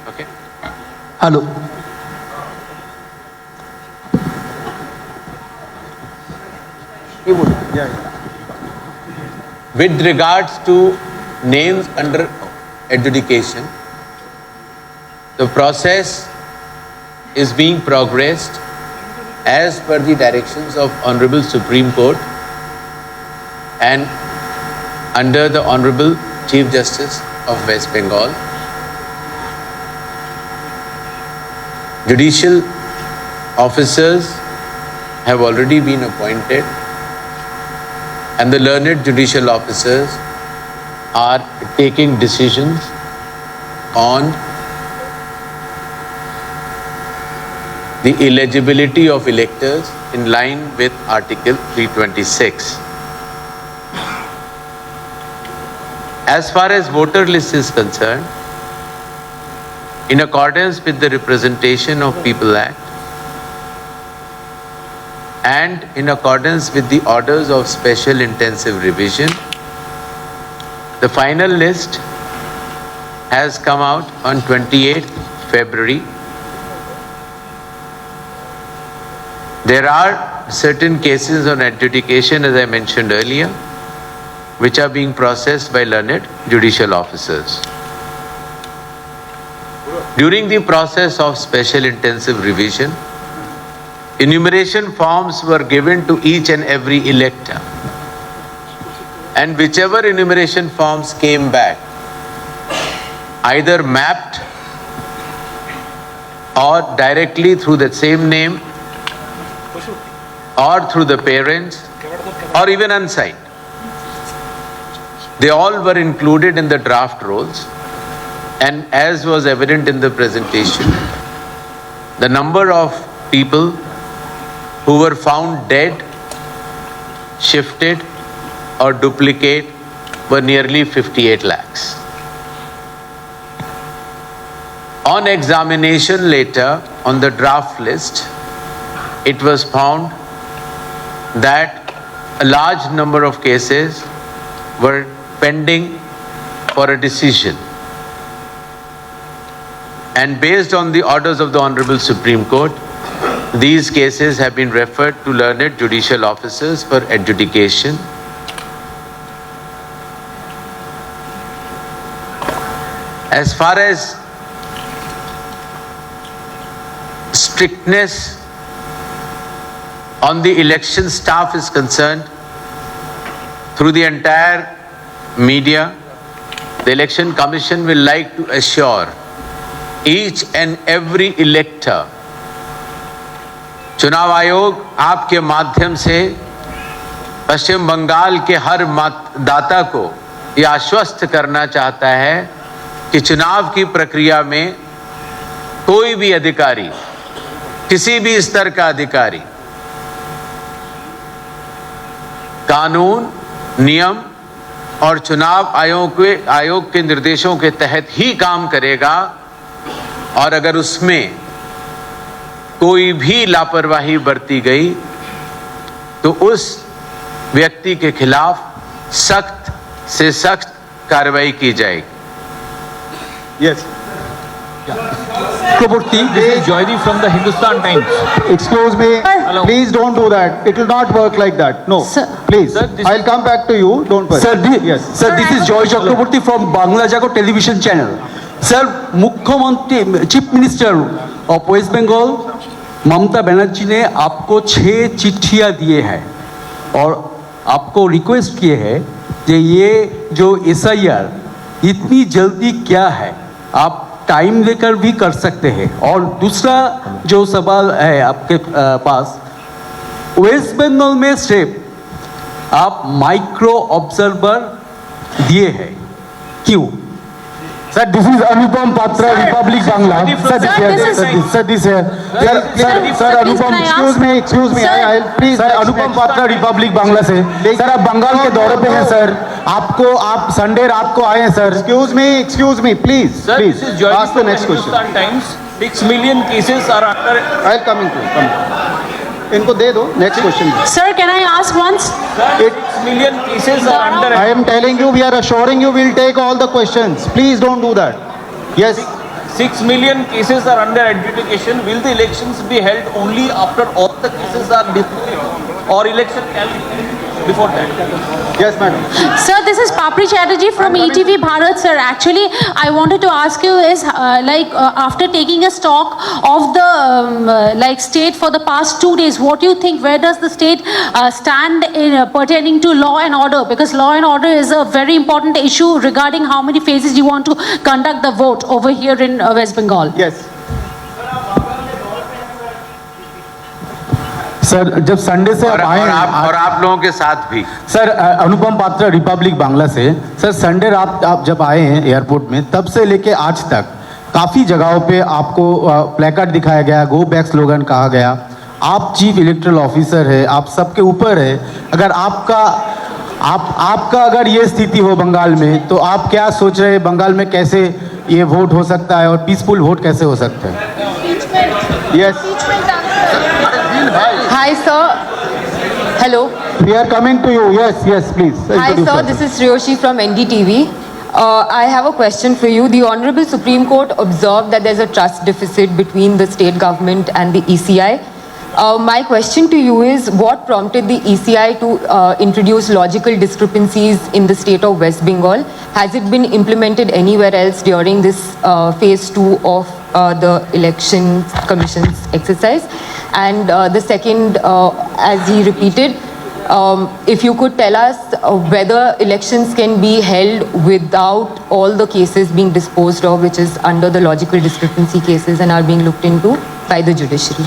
Okay. Hello. With regards to names under adjudication, the process is being progressed as per the directions of Honorable Supreme Court and under the Honorable Chief Justice of West Bengal. Judicial officers have already been appointed, and the learned judicial officers are taking decisions on the eligibility of electors in line with Article 326. As far as voter list is concerned, in accordance with the Representation of People Act and in accordance with the orders of special intensive revision, the final list has come out on 28th February. There are certain cases on adjudication, as I mentioned earlier, which are being processed by learned judicial officers. During the process of special intensive revision, enumeration forms were given to each and every elector, and whichever enumeration forms came back, either mapped or directly through the same name or through the parents or even unsigned, they all were included in the draft rolls, and as was evident in the presentation, the number of people who were found dead, shifted or duplicate were nearly 58 lakhs. On examination later on the draft list, it was found that a large number of cases were pending for a decision. And based on the orders of the Honorable Supreme Court, these cases have been referred to learned judicial officers for adjudication. As far as strictness on the election staff is concerned, through the entire media, the Election Commission will like to assure each and every elector, चुनाव आयोग आपके माध्यम से पश्चिम बंगाल के हर मतदाता को यह आश्वस्त करना चाहता है कि चुनाव की प्रक्रिया में कोई भी अधिकारी, किसी भी स्तर का अधिकारी, कानून, नियम और चुनाव आयोग के निर्देशों के तहत ही काम करेगा, और अगर उसमें कोई भी लापरवाही बरती गई तो उस व्यक्ति के खिलाफ सख्त से सख्त कार्रवाई की जाएगी। Yes. Chakraborty, this is Joydeep from the Hindustan Times. Excuse me. Hello. Please don't do that. It will not work like that. No. Sir. Please. Sir, this- I'll come back to you. Don't worry. Sir, Yes. Sir, this is Joy Chakraborty from Bangla Jago television channel. Sir, Mukhyamantri, Chief Minister of West Bengal, Mamata Banerjee ने आपको 6 चिट्ठियां दिए हैं और आपको request किए हैं कि ये जो SIR इतनी जल्दी क्या है, आप टाइम लेकर भी कर सकते हैं। और दूसरा जो सवाल है आपके पास, वेस्ट बंगाल में सिर्फ आप माइक्रो ऑब्जर्वर दिए हैं, क्यों? Sir, this is Anupam Patra, Republic Bangla. Sir, Anupam, excuse me, I'll please. Sir, Anupam Patra, Republic Bangla से. Sir, आप बंगाल के दौरे पे हैं सर. आप संडे रात को आए हैं sir. Excuse me, please. Sir, Please. this is Joy Ask the next question. Hindustan Times. 6 million cases are under. I'll come into. इनको दे दो. Next question. Sir, can I ask once? 6 million cases are under. I am telling you, we are assuring you, we'll take all the questions. Please don't do that. Yes. 6 million cases are under adjudication. Will the elections be held only after all the cases are disputed, or election can be held before that? Yes, madam. Sir, this is Papri Chatterjee from ETV Bharat, sir. Actually, I wanted to ask you is, after taking a stock of the state for the past 2 days, what do you think, where does the state stand in pertaining to law and order? Because law and order is a very important issue regarding how many phases you want to conduct the vote over here in West Bengal. Yes. Sir जब Sunday से आप आए और आप लोगों के साथ भी. सर अनुपम पात्रा रिपब्लिक बांग्ला से. सर संडे रात आप जब आए हैं एयरपोर्ट में, तब से लेके आज तक काफ़ी जगहों पे आपको प्लेकार्ड दिखाया गया, गो बैक स्लोगन कहा गया. आप चीफ इलेक्टोरल ऑफिसर है, आप सबके ऊपर है. अगर आपका अगर ये स्थिति हो बंगाल में, तो आप क्या सोच रहे हैं बंगाल में कैसे ये वोट हो सकता है और पीसफुल वोट कैसे हो सकता है? Yes. Hi sir. Hello. We are coming to you. Yes, please. Hi sir, this is Ryoshi from NDTV. I have a question for you. The Honorable Supreme Court observed that there's a trust deficit between the state government and the ECI. My question to you is, what prompted the ECI to introduce logical discrepancies in the state of West Bengal? Has it been implemented anywhere else during this phase 2 of the election commission's exercise? And the second, as he repeated, if you could tell us whether elections can be held without all the cases being disposed of, which is under the logical discrepancy cases and are being looked into by the judiciary.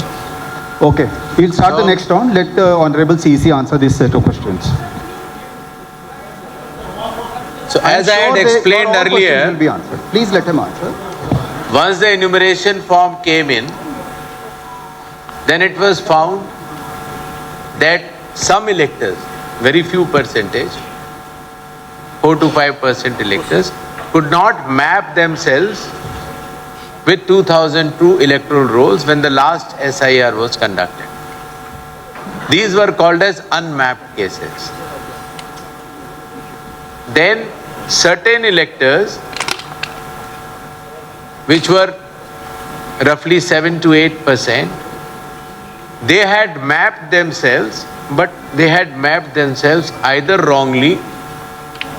Okay. We'll start the next round. Let the Honorable CC answer this set of questions. So as I had explained earlier, will be answered. Please let him answer. once the enumeration form came in, then it was found that some electors, very few percentage, 4 to 5% electors, could not map themselves with 2002 electoral rolls when the last SIR was conducted. These were called as unmapped cases. Then certain electors, which were roughly 7 to 8%, they had mapped themselves, but they had mapped themselves either wrongly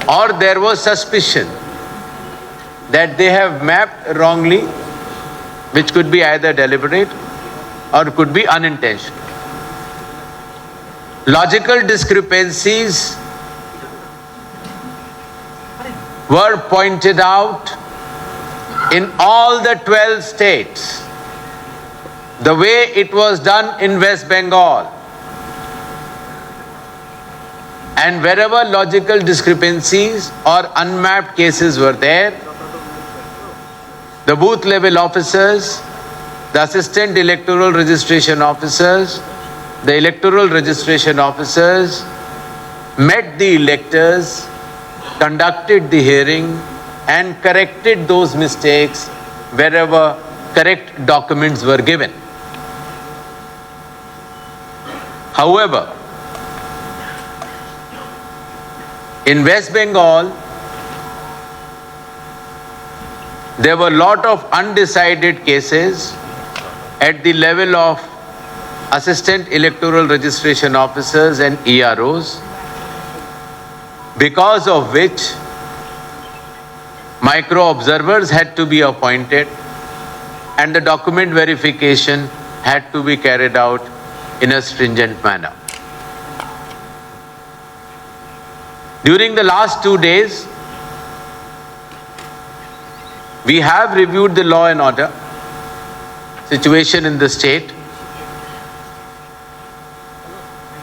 or there was suspicion that they have mapped wrongly, which could be either deliberate or could be unintentional. Logical discrepancies were pointed out in all the 12 states, the way it was done in West Bengal. And wherever logical discrepancies or unmapped cases were there, the booth level officers, the assistant electoral registration officers, the electoral registration officers met the electors, conducted the hearing and corrected those mistakes wherever correct documents were given. However, in West Bengal, there were a lot of undecided cases at the level of assistant electoral registration officers and EROs, because of which micro observers had to be appointed and the document verification had to be carried out in a stringent manner. During the last 2 days, we have reviewed the law and order situation in the state,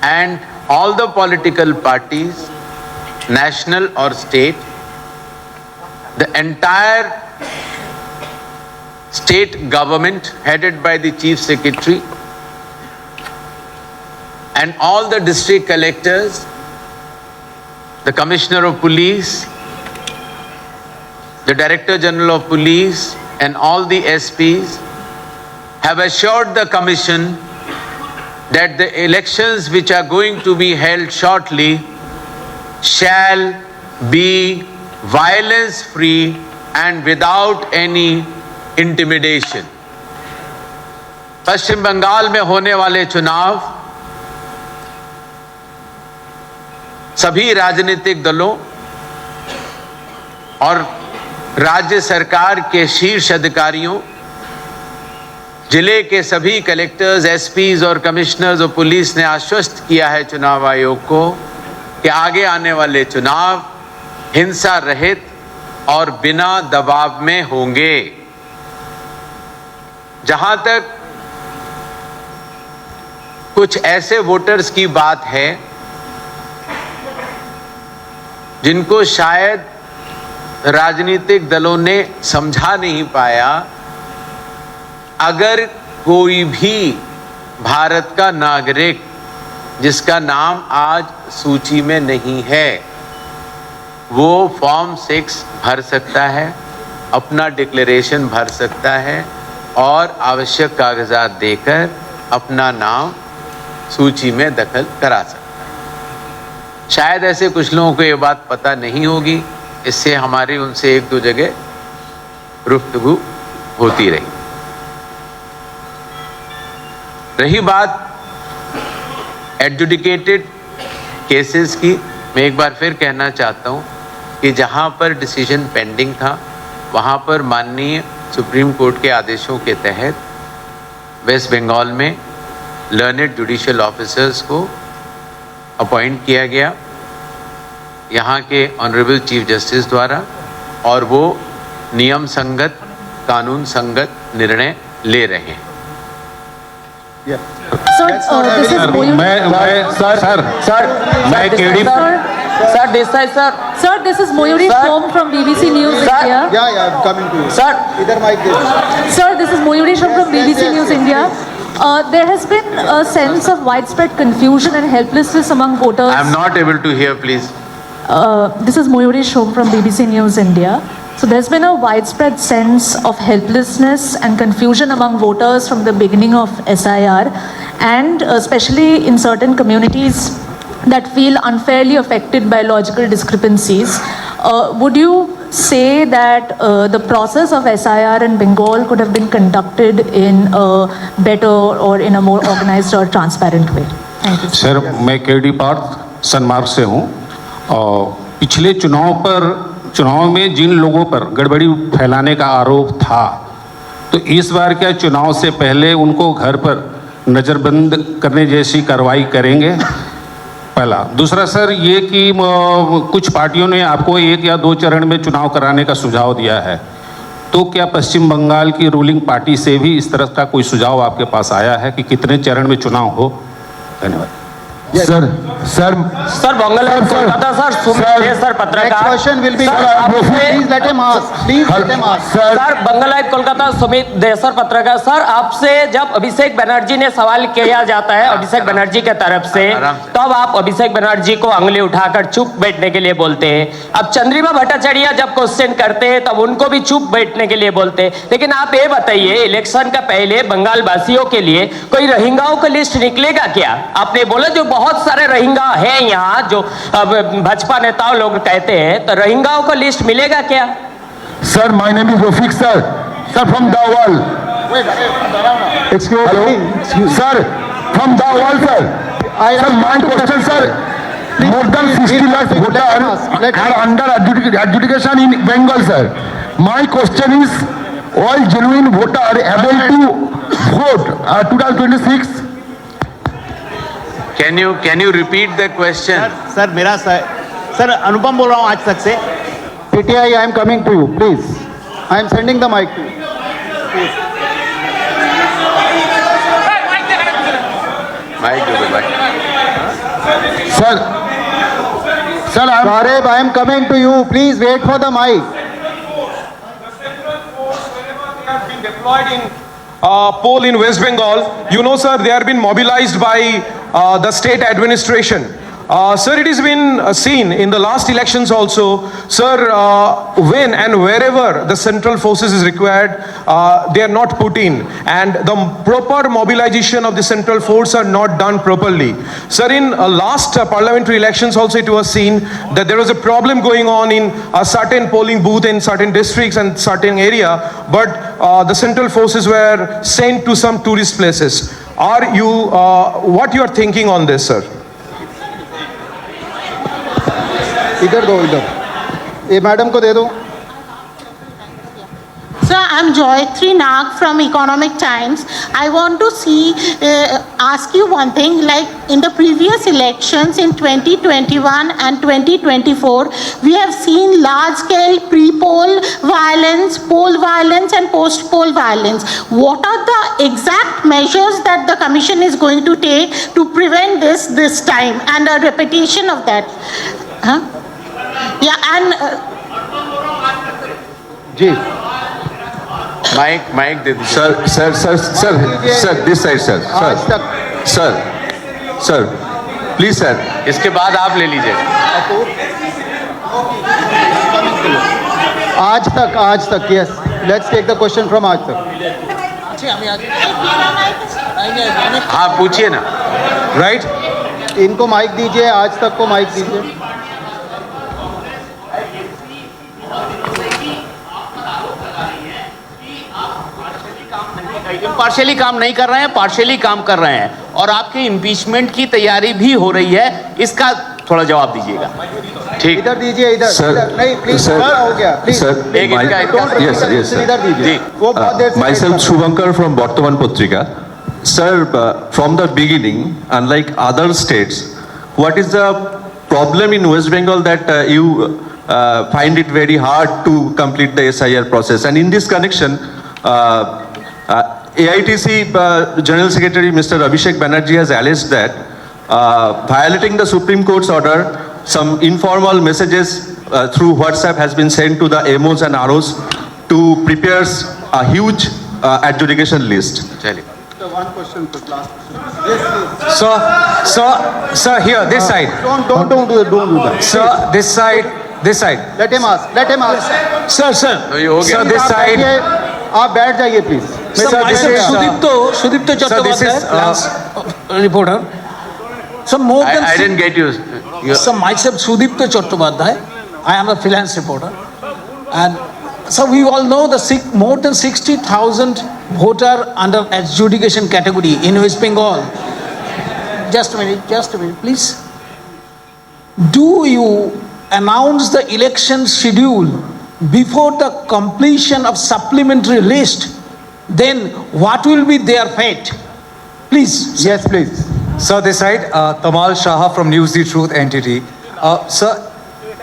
and all the political parties, national or state, the entire state government headed by the Chief Secretary and all the district collectors, the Commissioner of Police, the Director General of Police and all the SPs have assured the Commission that the elections which are going to be held shortly shall be violence-free and without any intimidation. पश्चिम बंगाल में होने वाले चुनाव सभी राजनीतिक दलों और राज्य सरकार के शीर्ष अधिकारियों, जिले के सभी कलेक्टर्स, एसपीज और कमिश्नर्स और पुलिस ने आश्वस्त किया है चुनाव आयोग को कि आगे आने वाले चुनाव हिंसा रहित और बिना दबाव में होंगे। जहां तक कुछ ऐसे वोटर्स की बात है जिनको शायद राजनीतिक दलों ने समझा नहीं पाया, अगर कोई भी भारत का नागरिक जिसका नाम आज सूची में नहीं है, वो फॉर्म 6 भर सकता है, अपना डिक्लेरेशन भर सकता है और आवश्यक कागजात देकर अपना नाम सूची में दखल करा सकता है। शायद ऐसे कुछ लोगों को ये बात पता नहीं होगी, इससे हमारी उनसे 1-2 जगह गुफ्तगू होती रही। रही बात एडजुडिकेटेड केसेस की, मैं एक बार फिर कहना चाहता हूं कि जहां पर डिसीजन पेंडिंग था वहां पर माननीय सुप्रीम कोर्ट के आदेशों के तहत वेस्ट बंगाल में लर्नेड जुडिशियल ऑफिसर्स को अपॉइंट किया गया यहाँ के ऑनरेबल चीफ जस्टिस द्वारा, और वो नियम संगत, कानून संगत निर्णय ले रहे हैं। Sir, this is Mayuri Shom from BBC News India. Yeah, coming to you. Sir, Either mic this. Sir, this is Mayuri Shom from BBC News India. There has been a sense of widespread confusion and helplessness among voters. I am not able to hear, please. This is Mayuri Shom from BBC News India. So there's been a widespread sense of helplessness and confusion among voters from the beginning of SIR, and especially in certain communities that feel unfairly affected by logical discrepancies. Would you say that the process of SIR in Bengal could have been conducted in a better or in a more organized or transparent way? Thank you. Sir, मैं KD Partha Sanmarg से हूँ और पिछले चुनाव में जिन लोगों पर गड़बड़ी फैलाने का आरोप था, तो इस बार क्या चुनाव से पहले उनको घर पर नज़रबंद करने जैसी कार्रवाई करेंगे? पहला। दूसरा सर, ये कि कुछ पार्टियों ने आपको 1 या 2 चरण में चुनाव कराने का सुझाव दिया है, तो क्या पश्चिम बंगाल की रूलिंग पार्टी से भी इस तरह का कोई सुझाव आपके पास आया है कि कितने चरण में चुनाव हो? धन्यवाद। Sir, Bangala, Kolkata, sir, Sumit, sir, Patrakar. Next question will be, please let him ask. Please let him ask. Sir Bangla Kolkata Sumit देसर पत्रकार। सर, आपसे जब अभिषेक बनर्जी ने सवाल किया जाता है अभिषेक बनर्जी के तरफ से, तब आप अभिषेक बनर्जी को अंगुली उठाकर चुप बैठने के लिए बोलते हैं। अब चंद्रिमा भट्टाचार्य जब क्वेश्चन करते हैं तब उनको भी चुप बैठने के लिए बोलते हैं। लेकिन आप ये बताइए, इलेक्शन का पहले बंगाल वासियों के लिए कोई रोहिंग्याओं का लिस्ट निकलेगा क्या? आपने बोला जो बहुत सारे रोहिंग्या हैं यहाँ, जो भाजपा नेताओं लोग कहते हैं, तो रोहिंग्याओं का लिस्ट मिलेगा क्या? Sir, my name is Rafiq, sir. Sir, from Dawal. Excuse me. Sir, from Dawal, sir. Sir, my question, sir. More than 60 lakh voters are under adjudication in Bengal, sir. My question is, all genuine voters able to vote 2026? Can you repeat the question? Sir, मेरा sir अनुपम बोल रहा हूँ आज तक से. PTI, I am coming to you, please. I am sending the mic to you. Please. Sir, Saurabh, I am coming to you. Please wait for the mic. Deployed in pole in West Bengal. You know, sir, they have been mobilized by the state administration. Sir, it has been seen in the last elections also, sir, when and wherever the central forces is required, they are not put in, and the proper mobilization of the central force are not done properly. Sir, in last parliamentary elections also it was seen that there was a problem going on in a certain polling booth in certain districts and certain area, but the central forces were sent to some tourist places. Are you, what you are thinking on this, sir? इधर दो, इधर ये madam को दे दो. Sir, I'm Joyatri Nag from Economic Times. I want to ask you one thing. Like in the previous elections in 2021 and 2024, we have seen large-scale pre-poll violence, poll violence, and post-poll violence. What are the exact measures that the Commission is going to take to prevent this time and a repetition of that? Huh? Yeah, and जी mic दे दीजिए. Sir, this side, sir. Sir, please, sir. इसके बाद आप ले लीजिए. आज तक yes. Let's take the question from आज तक. हाँ पूछिए ना. Right? इनको माइक दीजिए, आज तक को माइक दीजिए. पार्शियली काम नहीं कर रहे हैं, पार्शियली काम कर रहे हैं, और आपके इम्पीचमेंट की तैयारी भी हो रही है. इसका थोड़ा जवाब दीजिएगा. ठीक, इधर दीजिए, इधर नहीं प्लीज, हो गया प्लीज. Yes. इधर दीजिए. वो बहुत देर से. Myself Shubhankar from Bartaman Patrika. Sir, from the beginning, unlike other states, what is the problem in West Bengal that you find it very hard to complete the SIR process? And in this connection, AITC General Secretary Mr. Abhishek Banerjee has alleged that violating the Supreme Court's order, some informal messages through WhatsApp has been sent to the MOs and ROs to prepare a huge adjudication list. One question, last question. Yes, sir, here, this side. Don't do that. Sir, this side. Let him ask. Sir, this side. आप बैठ जाइए please. Sudipto Chattopadhyay, reporter. So more than I didn't get you. So myself Sudipto Chattopadhyay, I am a freelance reporter, and so we all know more than 60,000 voter under adjudication category in West Bengal. Just a minute, please. Do you announce the election schedule before the completion of supplementary list? Then what will be their fate? Please. Yes, please. Sir, this side, Tamal Shah from News the Truth entity. Sir,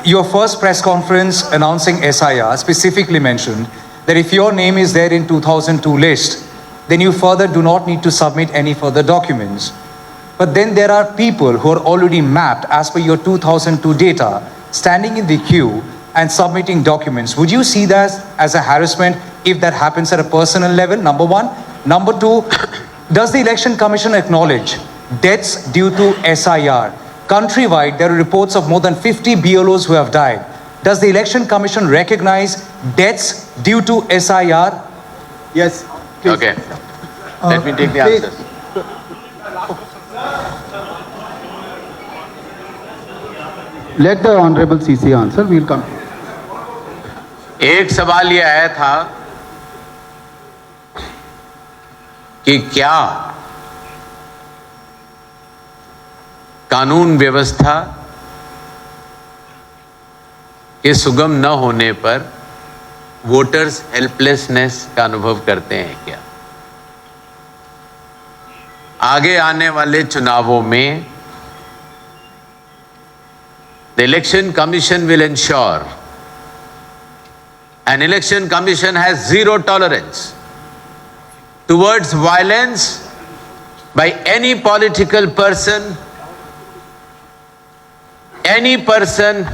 your first press conference announcing SIR specifically mentioned that if your name is there in 2002 list, then you further do not need to submit any further documents. But then there are people who are already mapped as per your 2002 data, standing in the queue and submitting documents. Would you see that as a harassment if that happens at a personal level, number one? Number two, does the Election Commission acknowledge deaths due to SIR? Countrywide, there are reports of more than 50 BLOs who have died. Does the Election Commission recognize deaths due to SIR? Yes. Please. Okay. Let me take the answers. Let the Honorable CC answer. We'll come. एक सवाल ये आया था कि क्या कानून व्यवस्था के सुगम न होने पर वोटर्स हेल्पलेसनेस का अनुभव करते हैं क्या? आगे आने वाले चुनावों में The Election Commission will ensure an Election Commission has zero tolerance towards violence by any political person, any person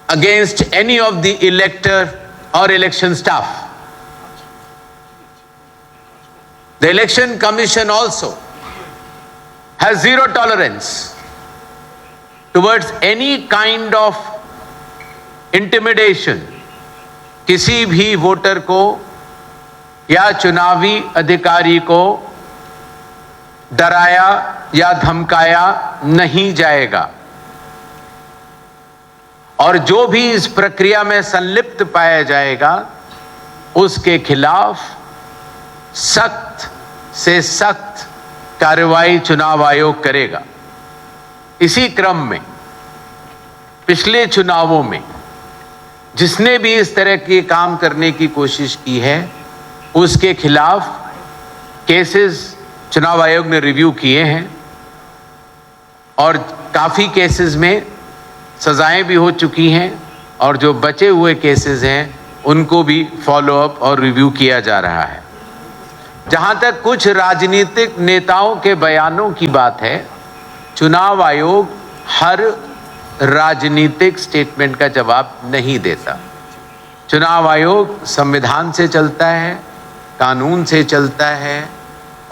against any of the elector or election staff. The Election Commission also has zero tolerance towards any kind of intimidation किसी भी voter को या चुनावी अधिकारी को डराया या धमकाया नहीं जाएगा और जो भी इस प्रक्रिया में संलिप्त पाया जाएगा उसके खिलाफ सख्त से सख्त कार्रवाई चुनाव आयोग करेगा। इसी क्रम में पिछले चुनावों में जिसने भी इस तरह के काम करने की कोशिश की है उसके खिलाफ केसेस चुनाव आयोग ने रिव्यू किए हैं और काफ़ी केसेस में सजाएं भी हो चुकी हैं और जो बचे हुए केसेस हैं उनको भी फॉलो अप और रिव्यू किया जा रहा है। जहां तक कुछ राजनीतिक नेताओं के बयानों की बात है, चुनाव आयोग हर राजनीतिक स्टेटमेंट का जवाब नहीं देता। चुनाव आयोग संविधान से चलता है, कानून से चलता है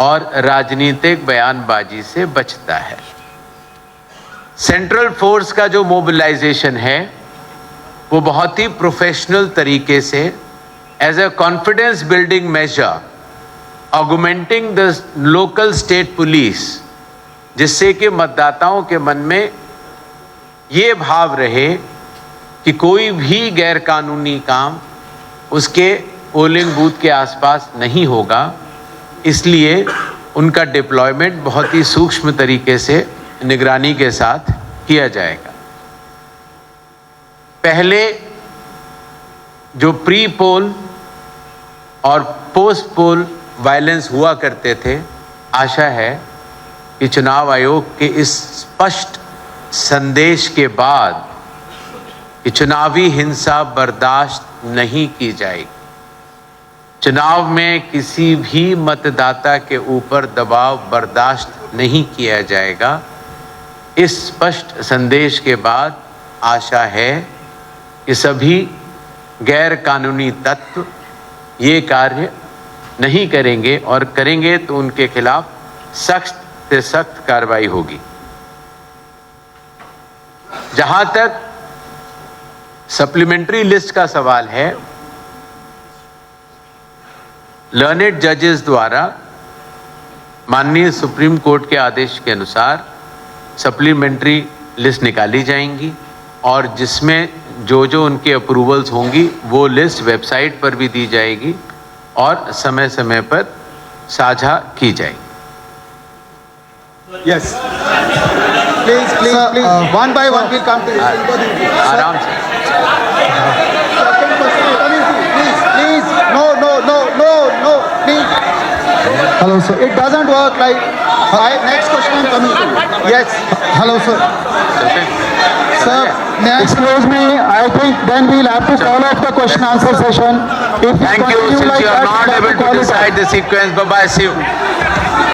और राजनीतिक बयानबाजी से बचता है। सेंट्रल फोर्स का जो मोबिलाइजेशन है वो बहुत ही प्रोफेशनल तरीके से as a confidence building measure augmenting the local state police, जिससे कि मतदाताओं के मन में ये भाव रहे कि कोई भी गैर कानूनी काम उसके पोलिंग बूथ के आसपास नहीं होगा। इसलिए उनका डिप्लॉयमेंट बहुत ही सूक्ष्म तरीके से निगरानी के साथ किया जाएगा। पहले जो प्री पोल और पोस्ट पोल वायलेंस हुआ करते थे, आशा है कि चुनाव आयोग के इस स्पष्ट संदेश के बाद कि चुनावी हिंसा बर्दाश्त नहीं की जाएगी, चुनाव में किसी भी मतदाता के ऊपर दबाव बर्दाश्त नहीं किया जाएगा, इस स्पष्ट संदेश के बाद आशा है कि सभी गैर कानूनी तत्व ये कार्य नहीं करेंगे और करेंगे तो उनके खिलाफ सख्त से सख्त कार्रवाई होगी। जहां तक सप्लीमेंट्री लिस्ट का सवाल है, लर्नेड जजेस द्वारा माननीय सुप्रीम कोर्ट के आदेश के अनुसार सप्लीमेंट्री लिस्ट निकाली जाएंगी और जिसमें जो जो उनके अप्रूवल्स होंगी वो लिस्ट वेबसाइट पर भी दी जाएगी और समय समय पर साझा की जाएगी। Yes. Please, please. One by one, we'll come to you. आराम से। Please. No. Please. Hello, sir. It doesn't work like. Next question I'm coming to you. Yes. Hello, sir. Sir, excuse me. I think then we'll have to call off the question answer session. Thank you. Since you are not able to decide the sequence, bye-bye. See you.